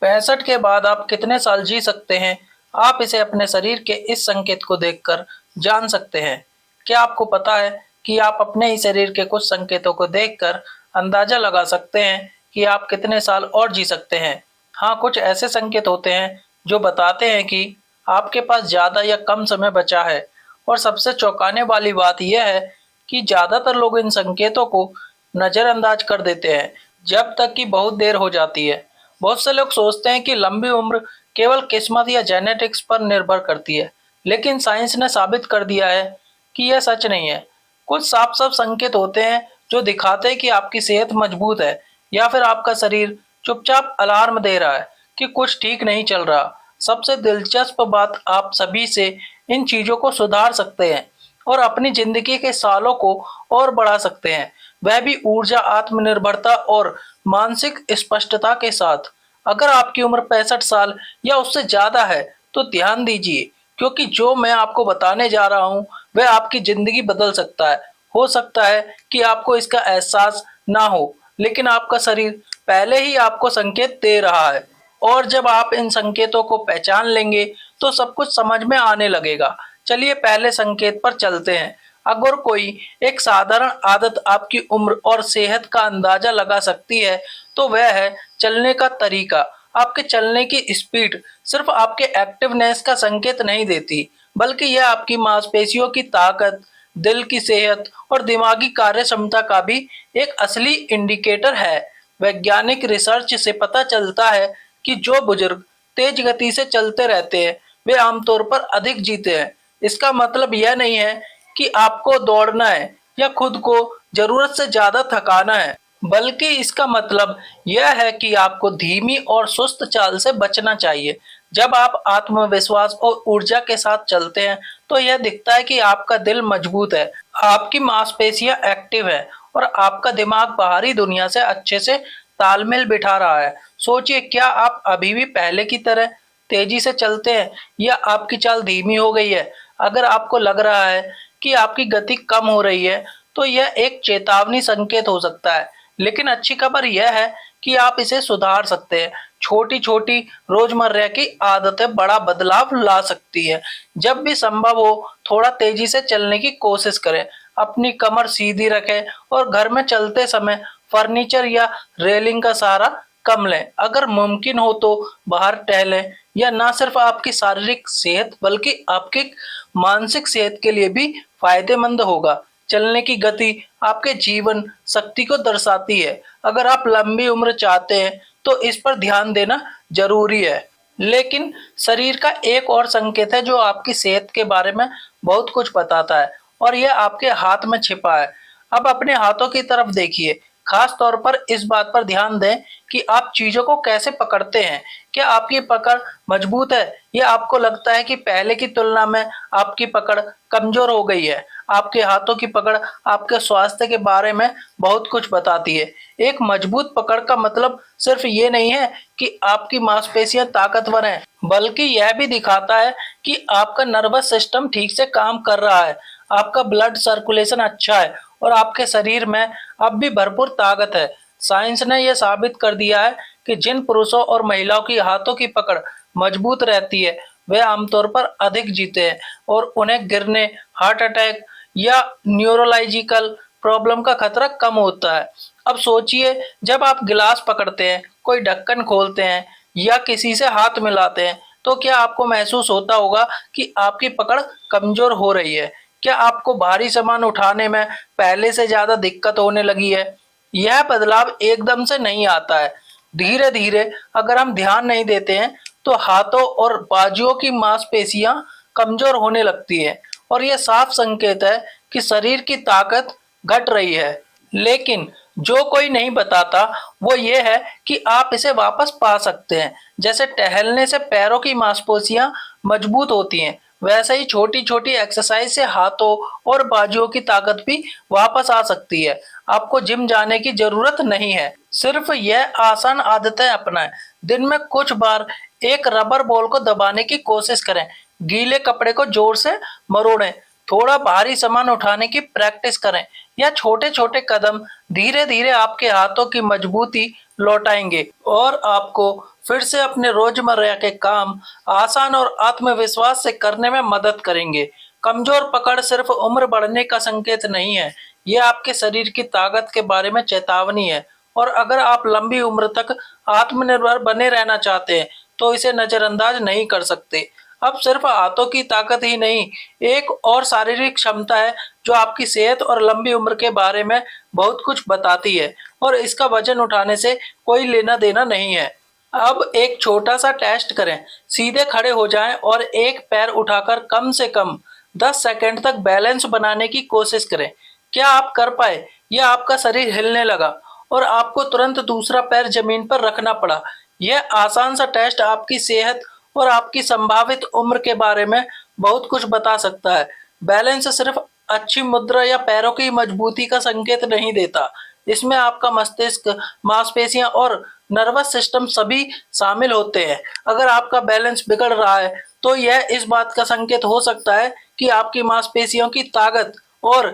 65 के बाद आप कितने साल जी सकते हैं, आप इसे अपने शरीर के इस संकेत को देखकर जान सकते हैं। क्या आपको पता है कि आप अपने ही शरीर के कुछ संकेतों को देखकर अंदाजा लगा सकते हैं कि आप कितने साल और जी सकते हैं? हाँ, कुछ ऐसे संकेत होते हैं जो बताते हैं कि आपके पास ज़्यादा या कम समय बचा है। और सबसे चौंकाने वाली बात यह है कि ज़्यादातर लोग इन संकेतों को नज़रअंदाज कर देते हैं, जब तक कि बहुत देर हो जाती है। बहुत से लोग सोचते हैं कि लंबी उम्र केवल किस्मत या जेनेटिक्स पर निर्भर करती है, लेकिन साइंस ने साबित कर दिया है कि यह सच नहीं है। कुछ साफ-साफ संकेत होते हैं जो दिखाते हैं कि आपकी सेहत मजबूत है या फिर आपका शरीर चुपचाप अलार्म दे रहा है कि कुछ ठीक नहीं चल रहा। सबसे दिलचस्प बात, आप सभी से इन चीज़ों को सुधार सकते हैं और अपनी ज़िंदगी के सालों को और बढ़ा सकते हैं, वह भी ऊर्जा, आत्मनिर्भरता और मानसिक स्पष्टता के साथ। अगर आपकी उम्र 65 साल या उससे ज़्यादा है, तो ध्यान दीजिए, क्योंकि जो मैं आपको बताने जा रहा हूँ, वह आपकी ज़िंदगी बदल सकता है। हो सकता है कि आपको इसका एहसास ना हो, लेकिन आपका शरीर पहले ही आपको संकेत दे रहा है। और जब आप इन संकेतों को पहचान लेंगे, तो सब कुछ समझ में आने लगेगा। चलिए पहले संकेत पर चलते हैं। अगर कोई एक साधारण आदत आपकी उम्र और सेहत का अंदाजा लगा सकती है, तो वह है चलने का तरीका। आपके चलने की स्पीड सिर्फ आपके एक्टिवनेस का संकेत नहीं देती, बल्कि यह आपकी मांसपेशियों की ताकत, दिल की सेहत और दिमागी कार्य क्षमता का भी एक असली इंडिकेटर है। वैज्ञानिक रिसर्च से पता चलता है कि जो बुजुर्ग तेज गति से चलते रहते हैं, वे आमतौर पर अधिक जीते हैं। इसका मतलब यह नहीं है कि आपको दौड़ना है या खुद को जरूरत से ज्यादा थकाना है, बल्कि इसका मतलब यह है कि आपको धीमी और सुस्त चाल से बचना चाहिए। जब आप आत्मविश्वास और ऊर्जा के साथ चलते हैं, तो यह दिखता है कि आपका दिल मजबूत है, आपकी मांसपेशियां एक्टिव है और आपका दिमाग बाहरी दुनिया से अच्छे से तालमेल बिठा रहा है। सोचिए, क्या आप अभी भी पहले की तरह तेजी से चलते हैं या आपकी चाल धीमी हो गई है? अगर आपको लग रहा है कि आपकी गति कम हो रही है, तो यह एक चेतावनी संकेत हो सकता है। लेकिन अच्छी खबर यह है कि आप इसे सुधार सकते हैं। छोटी-छोटी रोजमर्रा की आदतें बड़ा बदलाव ला सकती है। जब भी संभव हो, थोड़ा तेजी से चलने की कोशिश करें। अपनी कमर सीधी रखें और घर में चलते समय फर्नीचर या रेलिंग का सहारा कम लें। अगर मुमकिन हो तो बाहर टहलें। यह न सिर्फ आपकी शारीरिक सेहत बल्कि आपकी मानसिक सेहत के लिए भी फायदेमंद होगा। चलने की गति आपके जीवन शक्ति को दर्शाती है। अगर आप लंबी उम्र चाहते हैं, तो इस पर ध्यान देना जरूरी है। लेकिन शरीर का एक और संकेत है जो आपकी सेहत के बारे में बहुत कुछ बताता है, और यह आपके हाथ में छिपा है। अब अपने हाथों की तरफ देखिए। खास तौर पर इस बात पर ध्यान दें कि आप चीजों को कैसे पकड़ते हैं। क्या आपकी पकड़ मजबूत है या आपको लगता है कि पहले की तुलना में आपकी पकड़ कमजोर हो गई है? आपके हाथों की पकड़ आपके स्वास्थ्य के बारे में बहुत कुछ बताती है। एक मजबूत पकड़ का मतलब सिर्फ ये नहीं है कि आपकी मांसपेशियां ताकतवर हैं, बल्कि यह भी दिखाता है कि आपका नर्वस सिस्टम ठीक से काम कर रहा है, आपका ब्लड सर्कुलेशन अच्छा है और आपके शरीर में अब भी भरपूर ताकत है। साइंस ने यह साबित कर दिया है कि जिन पुरुषों और महिलाओं की हाथों की पकड़ मजबूत रहती है, वे आमतौर पर अधिक जीते हैं और उन्हें गिरने, हार्ट अटैक या न्यूरोलॉजिकल प्रॉब्लम का खतरा कम होता है। अब सोचिए, जब आप गिलास पकड़ते हैं, कोई ढक्कन खोलते हैं या किसी से हाथ मिलाते हैं, तो क्या आपको महसूस होता होगा कि आपकी पकड़ कमजोर हो रही है? क्या आपको भारी सामान उठाने में पहले से ज्यादा दिक्कत होने लगी है? यह बदलाव एकदम से नहीं आता है। धीरे धीरे अगर हम ध्यान नहीं देते हैं, तो हाथों और बाजुओं की मांसपेशियां कमजोर होने लगती हैं और यह साफ संकेत है कि शरीर की ताकत घट रही है। लेकिन जो कोई नहीं बताता, वो ये है कि आप इसे वापस पा सकते हैं। जैसे टहलने से पैरों की मांसपेशियां मजबूत होती हैं, वैसे ही छोटी छोटी एक्सरसाइज से हाथों और बाजुओं की ताकत भी वापस आ सकती है। आपको जिम जाने की जरूरत नहीं है, सिर्फ यह आसान आदतें अपनाएं। दिन में कुछ बार एक रबर बॉल को दबाने की कोशिश करें, गीले कपड़े को जोर से मरोड़ें, थोड़ा भारी सामान उठाने की प्रैक्टिस करें। या छोटे छोटे कदम धीरे धीरे आपके हाथों की मजबूती लौटाएंगे और आपको फिर से अपने रोजमर्रा के काम आसान और आत्मविश्वास से करने में मदद करेंगे। कमजोर पकड़ सिर्फ उम्र बढ़ने का संकेत नहीं है, ये आपके शरीर की ताकत के बारे में चेतावनी है। और अगर आप लंबी उम्र तक आत्मनिर्भर बने रहना चाहते हैं, तो इसे नजरअंदाज नहीं कर सकते। अब सिर्फ हाथों की ताकत ही नहीं, एक और शारीरिक क्षमता है जो आपकी सेहत और लंबी उम्र के बारे में बहुत कुछ बताती है, और इसका वजन उठाने से कोई लेना देना नहीं है। अब एक छोटा सा टेस्ट करें। सीधे खड़े हो जाएं और एक पैर उठाकर कम से कम 10 सेकंड तक बैलेंस बनाने की कोशिश करें। क्या आप कर पाए, या आपका शरीर हिलने लगा और आपको तुरंत दूसरा पैर जमीन पर रखना पड़ा? यह आसान सा टेस्ट आपकी सेहत और आपकी संभावित उम्र के बारे में बहुत कुछ बता सकता है। बैलेंस सिर्फ अच्छी मुद्रा या पैरों की मजबूती का संकेत नहीं देता, इसमें आपका मस्तिष्क, मांसपेशियां और नर्वस सिस्टम सभी शामिल होते हैं। अगर आपका बैलेंस बिगड़ रहा है, तो यह इस बात का संकेत हो सकता है कि आपकी मांसपेशियों की ताकत और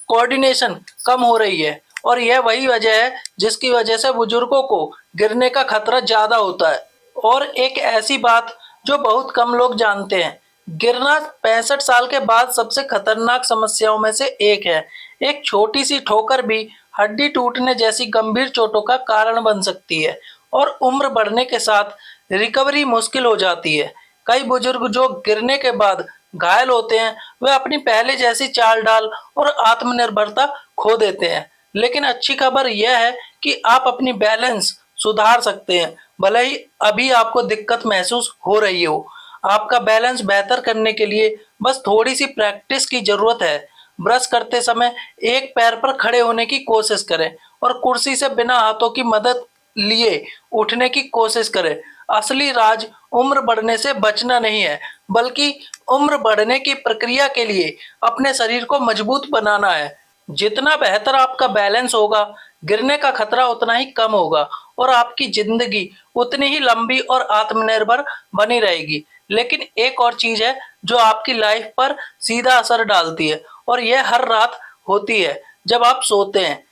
कोऑर्डिनेशन कम हो रही है, और यह वही वजह है जिसकी वजह से बुजुर्गों को गिरने का खतरा ज्यादा होता है। और एक ऐसी बात जो बहुत कम लोग जानते हैं, गिरना 65 साल के बाद सबसे खतरनाक समस्याओं में से एक है। एक छोटी सी ठोकर भी हड्डी टूटने जैसी गंभीर चोटों का कारण बन सकती है, और उम्र बढ़ने के साथ रिकवरी मुश्किल हो जाती है। कई बुजुर्ग जो गिरने के बाद घायल होते हैं, वे अपनी पहले जैसी चाल ढाल और आत्मनिर्भरता खो देते हैं। लेकिन अच्छी खबर यह है कि आप अपनी बैलेंस सुधार सकते हैं, भले ही अभी आपको दिक्कत महसूस हो रही हो। आपका बैलेंस बेहतर करने के लिए बस थोड़ी सी प्रैक्टिस की जरूरत है। ब्रश करते समय एक पैर पर खड़े होने की कोशिश करें, और कुर्सी से बिना हाथों की मदद लिए उठने की कोशिश करें। असली राज उम्र बढ़ने से बचना नहीं है, बल्कि उम्र बढ़ने की प्रक्रिया के लिए अपने शरीर को मजबूत बनाना है। जितना बेहतर आपका बैलेंस होगा, गिरने का खतरा उतना ही कम होगा, और आपकी जिंदगी उतनी ही लंबी और आत्मनिर्भर बनी रहेगी। लेकिन एक और चीज है जो आपकी लाइफ पर सीधा असर डालती है, और यह हर रात होती है जब आप सोते हैं।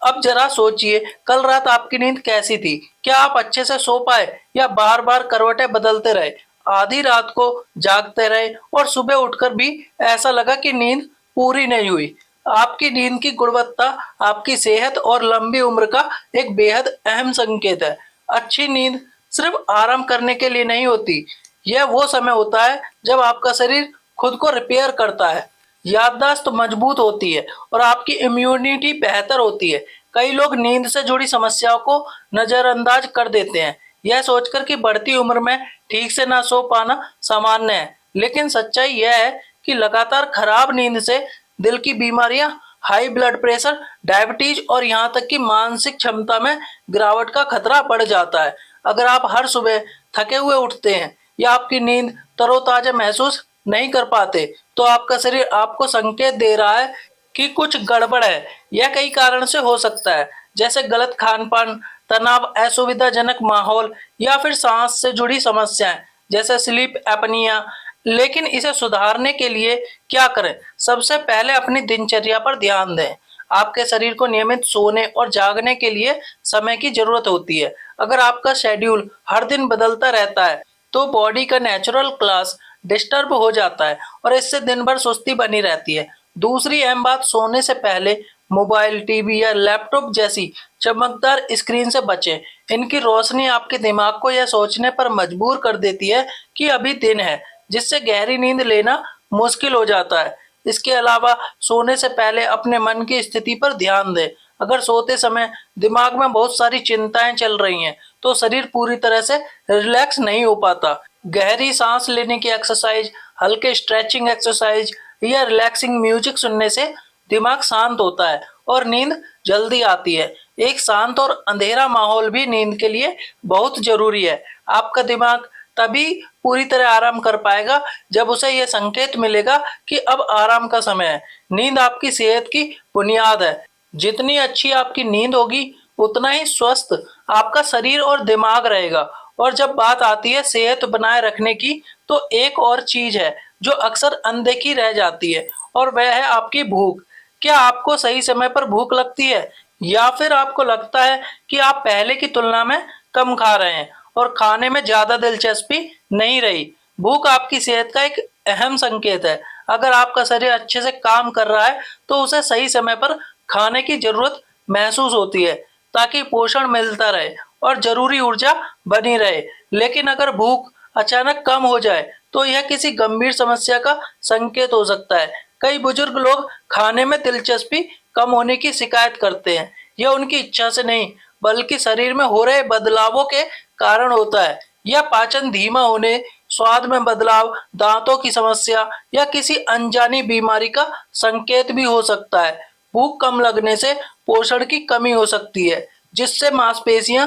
अब जरा सोचिए, कल रात आपकी नींद कैसी थी? क्या आप अच्छे से सो पाए, या बार बार करवटें बदलते रहे, आधी रात को जागते रहे, और सुबह उठकर भी ऐसा लगा कि नींद पूरी नहीं हुई? आपकी नींद की गुणवत्ता आपकी सेहत और लंबी उम्र का एक बेहद अहम संकेत है। अच्छी नींद सिर्फ आराम करने के लिए नहीं होती, यह वो समय होता है जब आपका शरीर खुद को रिपेयर करता है, याददाश्त मजबूत होती है, और आपकी इम्यूनिटी बेहतर होती है। कई लोग नींद से जुड़ी समस्याओं को नजरअंदाज कर देते हैं, यह सोचकर कि बढ़ती उम्र में ठीक से ना सो पाना सामान्य है। लेकिन सच्चाई यह है कि लगातार खराब नींद से दिल की बीमारियां, हाई ब्लड प्रेशर, डायबिटीज और यहाँ तक कि मानसिक क्षमता में गिरावट का खतरा बढ़ जाता है। अगर आप हर सुबह थके हुए उठते हैं, या आपकी नींद तरोताजा महसूस नहीं कर पाते, तो आपका शरीर आपको संकेत दे रहा है कि कुछ गड़बड़ है। यह कई कारण से हो सकता है, जैसे गलत खान पान, तनाव, असुविधाजनक माहौल, या फिर सांस से जुड़ी समस्याएं जैसे स्लीप एपनिया। लेकिन इसे सुधारने के लिए क्या करें? सबसे पहले अपनी दिनचर्या पर ध्यान दें। आपके शरीर को नियमित सोने और जागने के लिए समय की जरूरत होती है। अगर आपका शेड्यूल हर दिन बदलता रहता है, तो बॉडी का नेचुरल क्लॉक डिस्टर्ब हो जाता है, और इससे दिन भर सुस्ती बनी रहती है। दूसरी अहम बात, सोने से पहले मोबाइल, टीवी या लैपटॉप जैसी चमकदार स्क्रीन से बचें। इनकी रोशनी आपके दिमाग को यह सोचने पर मजबूर कर देती है कि अभी दिन है, जिससे गहरी नींद लेना मुश्किल हो जाता है। इसके अलावा सोने से पहले अपने मन की स्थिति पर ध्यान दें। अगर सोते समय दिमाग में बहुत सारी चिंताएं चल रही हैं, तो शरीर पूरी तरह से रिलैक्स नहीं हो पाता। गहरी सांस लेने की एक्सरसाइज, हल्के स्ट्रेचिंग एक्सरसाइज या रिलैक्सिंग म्यूजिक सुनने से दिमाग शांत होता है और नींद जल्दी आती है। एक शांत और अंधेरा माहौल भी नींद के लिए बहुत जरूरी है। आपका दिमाग तभी पूरी तरह आराम कर पाएगा जब उसे यह संकेत मिलेगा कि अब आराम का समय है। नींद आपकी सेहत की बुनियाद है। जितनी अच्छी आपकी नींद होगी, उतना ही स्वस्थ आपका शरीर और दिमाग रहेगा। और जब बात आती है सेहत बनाए रखने की, तो एक और चीज है जो अक्सर अनदेखी रह जाती है, और वह है आपकी भूख। क्या आपको सही समय पर भूख लगती है, या फिर आपको लगता है कि आप पहले की तुलना में कम खा रहे हैं? और खाने में ज्यादा दिलचस्पी नहीं रही। भूख आपकी सेहत का एक अहम संकेत है। अगर आपका शरीर अच्छे से काम कर रहा है तो उसे सही समय पर खाने की जरूरत महसूस होती है ताकि पोषण मिलता रहे और जरूरी ऊर्जा बनी रहे। लेकिन अगर भूख अचानक कम हो जाए तो यह किसी गंभीर समस्या का संकेत हो सकता है। कई बुजुर्ग लोग खाने में दिलचस्पी कम होने की शिकायत करते हैं। यह उनकी इच्छा से नहीं बल्कि शरीर में हो रहे बदलावों के कारण होता है। यह पाचन धीमा होने, स्वाद में बदलाव, दांतों की समस्या या किसी अनजानी बीमारी का संकेत भी हो सकता है। भूख कम लगने से पोषण की कमी हो सकती है जिससे मांसपेशियां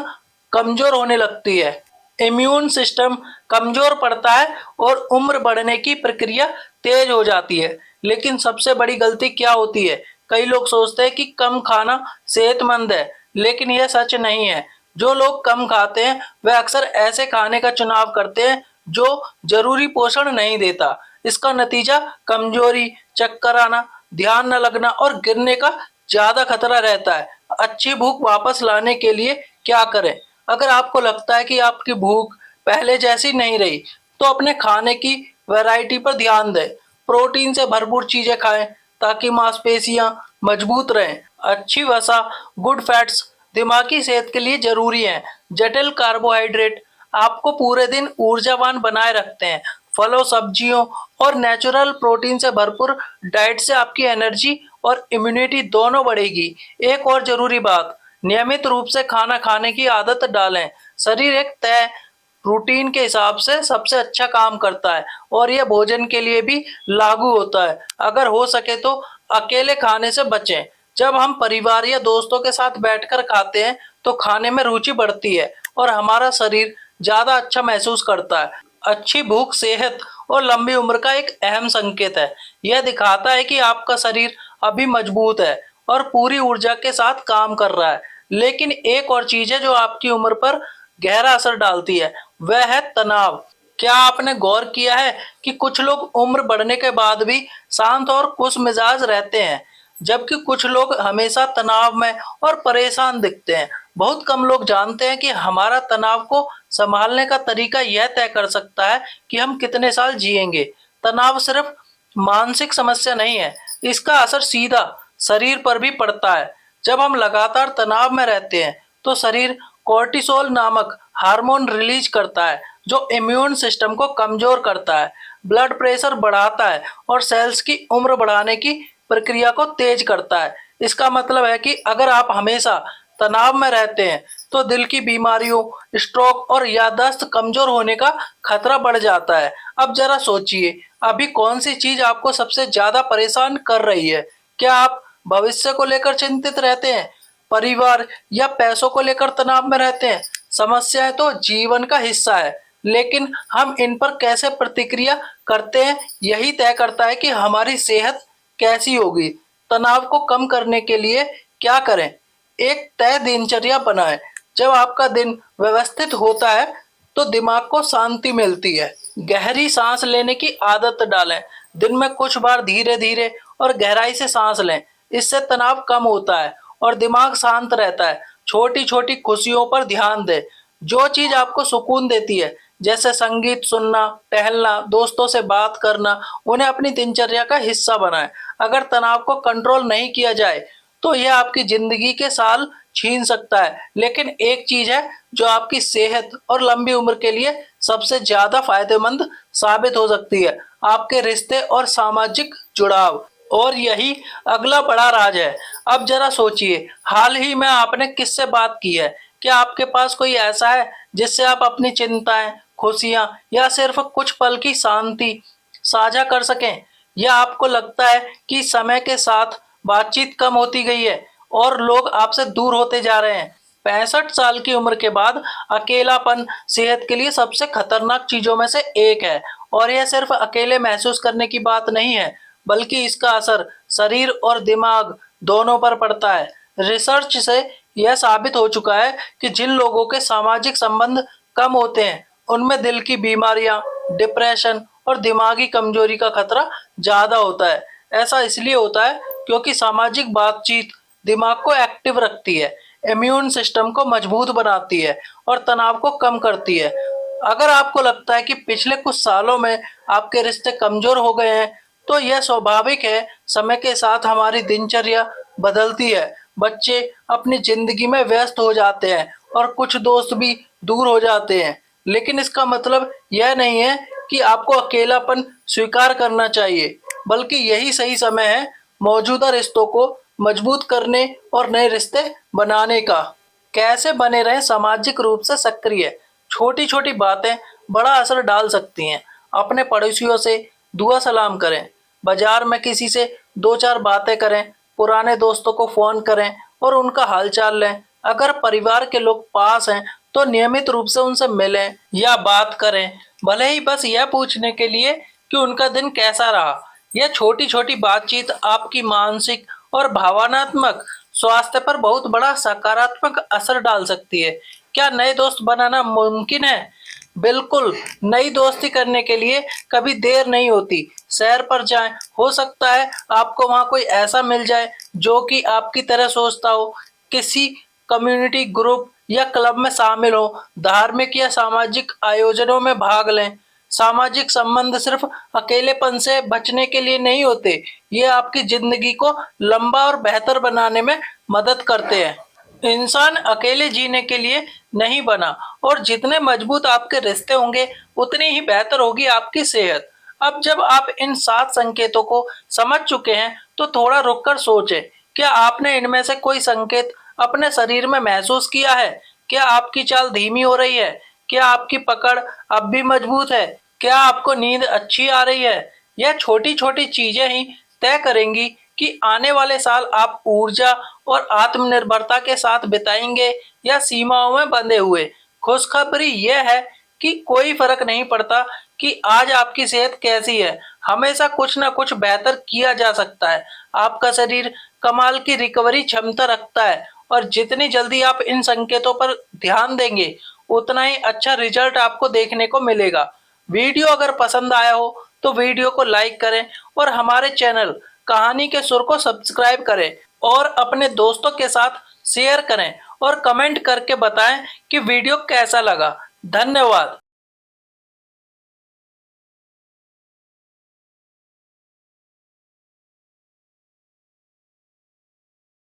कमजोर होने लगती है, इम्यून सिस्टम कमजोर पड़ता है और उम्र बढ़ने की प्रक्रिया तेज हो जाती है। लेकिन सबसे बड़ी गलती क्या होती है? कई लोग सोचते हैं कि कम खाना सेहतमंद है, लेकिन यह सच नहीं है। जो लोग कम खाते हैं वे अक्सर ऐसे खाने का चुनाव करते हैं जो जरूरी पोषण नहीं देता। इसका नतीजा कमजोरी, चक्कर आना, ध्यान न लगना और गिरने का ज्यादा खतरा रहता है। अच्छी भूख वापस लाने के लिए क्या करें? अगर आपको लगता है कि आपकी भूख पहले जैसी नहीं रही तो अपने खाने की वैरायटी पर ध्यान दें। प्रोटीन से भरपूर चीजें खाएं ताकि मांसपेशियां मजबूत रहें। अच्छी वसा, गुड फैट्स दिमागी सेहत के लिए जरूरी हैं। जटिल कार्बोहाइड्रेट आपको पूरे दिन ऊर्जावान बनाए रखते हैं। फलों, सब्जियों और नेचुरल प्रोटीन से भरपूर डाइट से आपकी एनर्जी और इम्यूनिटी दोनों बढ़ेगी। एक और जरूरी बात, नियमित रूप से खाना खाने की आदत डालें। शरीर एक तय रूटीन के हिसाब से सबसे अच्छा काम करता है और यह भोजन के लिए भी लागू होता है। अगर हो सके तो अकेले खाने से बचें। जब हम परिवार या दोस्तों के साथ बैठकर खाते हैं तो खाने में रुचि बढ़ती है और हमारा शरीर ज्यादा अच्छा महसूस करता है। अच्छी भूख सेहत और लंबी उम्र का एक अहम संकेत है। यह दिखाता है कि आपका शरीर अभी मजबूत है और पूरी ऊर्जा के साथ काम कर रहा है। लेकिन एक और चीज है जो आपकी उम्र पर गहरा असर डालती है, वह है तनाव। क्या आपने गौर किया है कि कुछ लोग उम्र बढ़ने के बाद भी शांत और खुश मिजाज रहते हैं, जबकि कुछ लोग हमेशा तनाव में और परेशान दिखते हैं। बहुत कम लोग जानते हैं कि हमारा तनाव को संभालने का तरीका यह तय कर सकता है कि हम कितने साल जिएंगे। तनाव सिर्फ मानसिक समस्या नहीं है, इसका असर सीधा शरीर पर भी पड़ता है। जब हम लगातार तनाव में रहते हैं तो शरीर कोर्टिसोल नामक हार्मोन रिलीज करता है जो इम्यून सिस्टम को कमजोर करता है, ब्लड प्रेशर बढ़ाता है और सेल्स की उम्र बढ़ाने की प्रक्रिया को तेज करता है। इसका मतलब है कि अगर आप हमेशा तनाव में रहते हैं तो दिल की बीमारियों, स्ट्रोक और याददाश्त कमजोर होने का खतरा बढ़ जाता है। अब जरा सोचिए, अभी कौन सी चीज आपको सबसे ज्यादा परेशान कर रही है? क्या आप भविष्य को लेकर चिंतित रहते हैं, परिवार या पैसों को लेकर तनाव में रहते हैं? समस्याएं तो जीवन का हिस्सा है, लेकिन हम इन पर कैसे प्रतिक्रिया करते हैं यही तय करता है कि हमारी सेहत कैसी होगी। तनाव को कम करने के लिए क्या करें? एक तय दिनचर्या बनाएं। जब आपका दिन व्यवस्थित होता है तो दिमाग को शांति मिलती है। गहरी सांस लेने की आदत डालें। दिन में कुछ बार धीरे धीरे और गहराई से सांस लें। इससे तनाव कम होता है और दिमाग शांत रहता है। छोटी छोटी खुशियों पर ध्यान दें। जो चीज आपको सुकून देती है, जैसे संगीत सुनना, टहलना, दोस्तों से बात करना, उन्हें अपनी दिनचर्या का हिस्सा बनाएं। अगर तनाव को कंट्रोल नहीं किया जाए तो यह आपकी जिंदगी के साल छीन सकता है। लेकिन एक चीज है जो आपकी सेहत और लंबी उम्र के लिए सबसे ज्यादा फायदेमंद साबित हो सकती है, आपके रिश्ते और सामाजिक जुड़ाव। और यही अगला बड़ा राज है। अब जरा सोचिए, हाल ही में आपने किससे बात की है? क्या आपके पास कोई ऐसा है जिससे आप अपनी चिंताएं, खुशियां या सिर्फ कुछ पल की शांति साझा कर सकें? या आपको लगता है कि समय के साथ बातचीत कम होती गई है और लोग आपसे दूर होते जा रहे हैं? 65 साल की उम्र के बाद अकेलापन सेहत के लिए सबसे खतरनाक चीजों में से एक है। और यह सिर्फ अकेले महसूस करने की बात नहीं है, बल्कि इसका असर शरीर और दिमाग दोनों पर पड़ता है। रिसर्च से यह साबित हो चुका है कि जिन लोगों के सामाजिक संबंध कम होते हैं उनमें दिल की बीमारियां, डिप्रेशन और दिमागी कमजोरी का खतरा ज्यादा होता है। ऐसा इसलिए होता है क्योंकि सामाजिक बातचीत दिमाग को एक्टिव रखती है। इम्यून सिस्टम को मजबूत बनाती है और तनाव को कम करती है। अगर आपको लगता है कि पिछले कुछ सालों में आपके रिश्ते कमजोर हो गए हैं, तो यह स्वाभाविक है। समय के साथ हमारी दिनचर्या बदलती है, बच्चे अपनी जिंदगी में व्यस्त हो जाते हैं और कुछ दोस्त भी दूर हो जाते हैं। लेकिन इसका मतलब यह नहीं है कि आपको अकेलापन स्वीकार करना चाहिए, बल्कि यही सही समय है मौजूदा रिश्तों को मजबूत करने और नए रिश्ते बनाने का। कैसे बने रहें सामाजिक रूप से सक्रिय? छोटी छोटी बातें बड़ा असर डाल सकती हैं। अपने पड़ोसियों से दुआ सलाम करें, बाजार में किसी से दो चार बातें करें, पुराने दोस्तों को फोन करें और उनका हालचाल लें। अगर परिवार के लोग पास हैं तो नियमित रूप से उनसे मिलें या बात करें, भले ही बस यह पूछने के लिए कि उनका दिन कैसा रहा। यह छोटी छोटी बातचीत आपकी मानसिक और भावनात्मक स्वास्थ्य पर बहुत बड़ा सकारात्मक असर डाल सकती है। क्या नए दोस्त बनाना मुमकिन है? बिल्कुल। नई दोस्ती करने के लिए कभी देर नहीं होती। सैर पर जाएं, हो सकता है आपको वहां कोई ऐसा मिल जाए जो कि आपकी तरह सोचता हो। किसी कम्युनिटी ग्रुप या क्लब में शामिल हो, धार्मिक या सामाजिक आयोजनों में भाग लें। सामाजिक संबंध सिर्फ अकेलेपन से बचने के लिए नहीं होते, ये आपकी जिंदगी को लंबा और बेहतर बनाने में मदद करते हैं। इंसान अकेले जीने के लिए नहीं बना, और जितने मजबूत आपके रिश्ते होंगे उतनी ही बेहतर होगी आपकी सेहत। अब जब आप इन 7 संकेतों को समझ चुके हैं तो थोड़ा रुककर सोचें, क्या आपने इनमें से कोई संकेत अपने शरीर में महसूस किया है? क्या आपकी चाल धीमी हो रही है? क्या आपकी पकड़ अब भी मजबूत है? क्या आपको नींद अच्छी आ रही है? यह छोटी छोटी चीजें ही तय करेंगी कि आने वाले साल आप ऊर्जा और आत्मनिर्भरता के साथ बिताएंगे या सीमाओं में बंधे हुए। खुशखबरी यह है कि कोई फर्क नहीं पड़ता कि आज आपकी सेहत कैसी है, हमेशा कुछ ना कुछ बेहतर किया जा सकता है। आपका शरीर कमाल की रिकवरी क्षमता रखता है, और जितनी जल्दी आप इन संकेतों पर ध्यान देंगे उतना ही अच्छा रिजल्ट आपको देखने को मिलेगा। वीडियो अगर पसंद आया हो तो वीडियो को लाइक करें और हमारे चैनल कहानी के सुर को सब्सक्राइब करें और अपने दोस्तों के साथ शेयर करें और कमेंट करके बताएं कि वीडियो कैसा लगा। धन्यवाद।